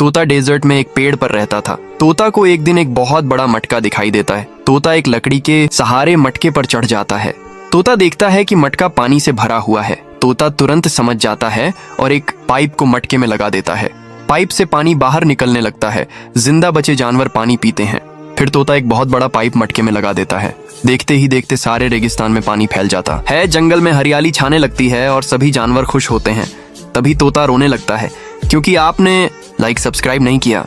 तोता डेजर्ट में एक पेड़ पर रहता था। तोता को एक दिन एक बहुत बड़ा मटका दिखाई देता है। तोता एक लकड़ी के सहारे मटके पर चढ़ जाता है। तोता देखता है कि मटका पानी से भरा हुआ है। तोता तुरंत समझ जाता है और एक पाइप को मटके में लगा देता है। पाइप से पानी बाहर निकलने लगता है। जिंदा बचे जानवर पानी पीते हैं। फिर तोता एक बहुत बड़ा पाइप मटके में लगा देता है। देखते ही देखते सारे रेगिस्तान में पानी फैल जाता है। जंगल में हरियाली छाने लगती है और सभी जानवर खुश होते हैं। तभी तोता रोने लगता है क्योंकि आपने लाइक सब्सक्राइब नहीं किया।